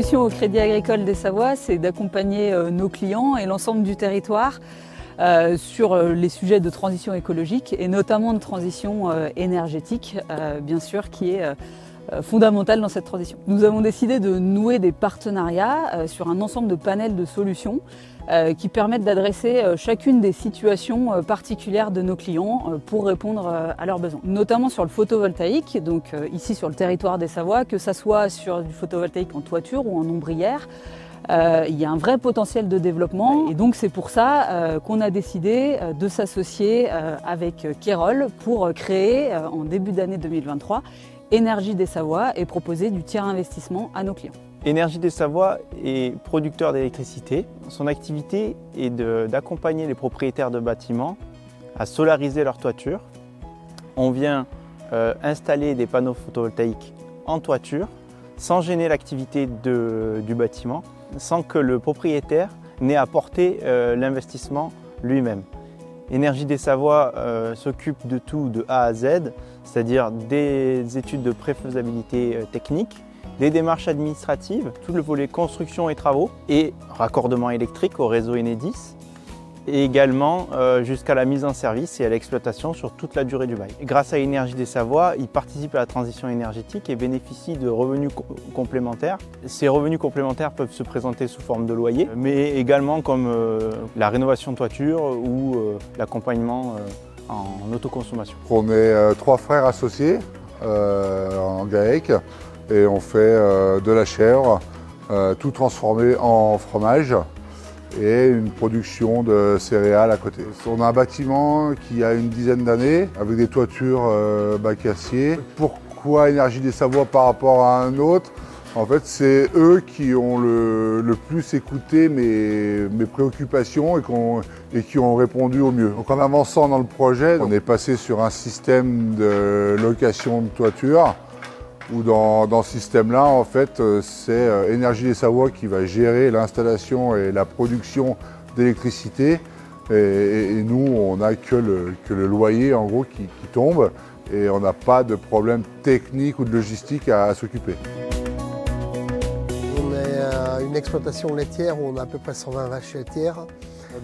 mission au Crédit Agricole des Savoies, c'est d'accompagner nos clients et l'ensemble du territoire sur les sujets de transition écologique et notamment de transition énergétique, bien sûr, qui est fondamentale dans cette transition. Nous avons décidé de nouer des partenariats sur un ensemble de panels de solutions qui permettent d'adresser chacune des situations particulières de nos clients pour répondre à leurs besoins. Notamment sur le photovoltaïque, donc ici sur le territoire des Savoies, que ça soit sur du photovoltaïque en toiture ou en ombrière. Il y a un vrai potentiel de développement et donc c'est pour ça qu'on a décidé de s'associer avec Kerol pour créer en début d'année 2023 Énergie des Savoies et proposer du tiers investissement à nos clients. Énergie des Savoies est producteur d'électricité. Son activité est d'accompagner les propriétaires de bâtiments à solariser leur toiture. On vient installer des panneaux photovoltaïques en toiture sans gêner l'activité du bâtiment, sans que le propriétaire n'ait à porter l'investissement lui-même. Énergie des Savoies s'occupe de tout de A à Z, c'est-à-dire des études de préfaisabilité technique, des démarches administratives, tout le volet construction et travaux et raccordement électrique au réseau Enedis et également jusqu'à la mise en service et à l'exploitation sur toute la durée du bail. Grâce à Énergie des Savoies, ils participent à la transition énergétique et bénéficient de revenus complémentaires. Ces revenus complémentaires peuvent se présenter sous forme de loyer, mais également comme la rénovation de toiture ou l'accompagnement en autoconsommation. On est 3 frères associés en GAEC et on fait de la chèvre, tout transformé en fromage et une production de céréales à côté. On a un bâtiment qui a une dizaine d'années avec des toitures bac acier. Pourquoi Énergie des Savoies par rapport à un autre? En fait, c'est eux qui ont le plus écouté mes préoccupations et qui ont répondu au mieux. Donc en avançant dans le projet, on est passé sur un système de location de toiture où dans ce système-là, en fait, c'est Énergie des Savoies qui va gérer l'installation et la production d'électricité. Et nous, on n'a que le loyer, en gros, qui tombe et on n'a pas de problème technique ou de logistique à s'occuper. On est une exploitation laitière où on a à peu près 120 vaches laitières.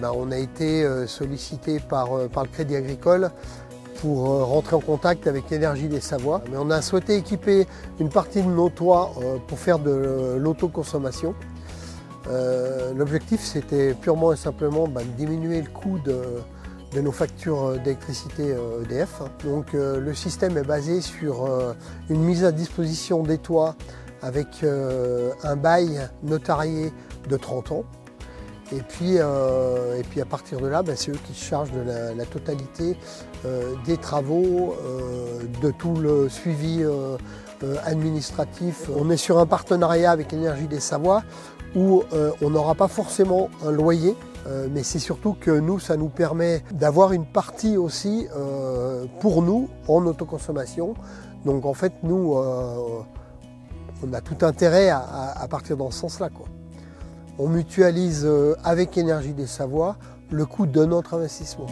On a été sollicité par le Crédit Agricole pour rentrer en contact avec Énergie des Savoies. Mais on a souhaité équiper une partie de nos toits pour faire de l'autoconsommation. L'objectif, c'était purement et simplement de diminuer le coût de nos factures d'électricité EDF. Donc le système est basé sur une mise à disposition des toits avec un bail notarié de 30 ans. Et puis à partir de là, c'est eux qui se chargent de la totalité des travaux, de tout le suivi administratif. On est sur un partenariat avec Énergie des Savoies où on n'aura pas forcément un loyer, mais c'est surtout que nous, ça nous permet d'avoir une partie aussi pour nous en autoconsommation. Donc en fait, nous, on a tout intérêt à partir dans ce sens-là, quoi. On mutualise avec Énergie des Savoies le coût de notre investissement.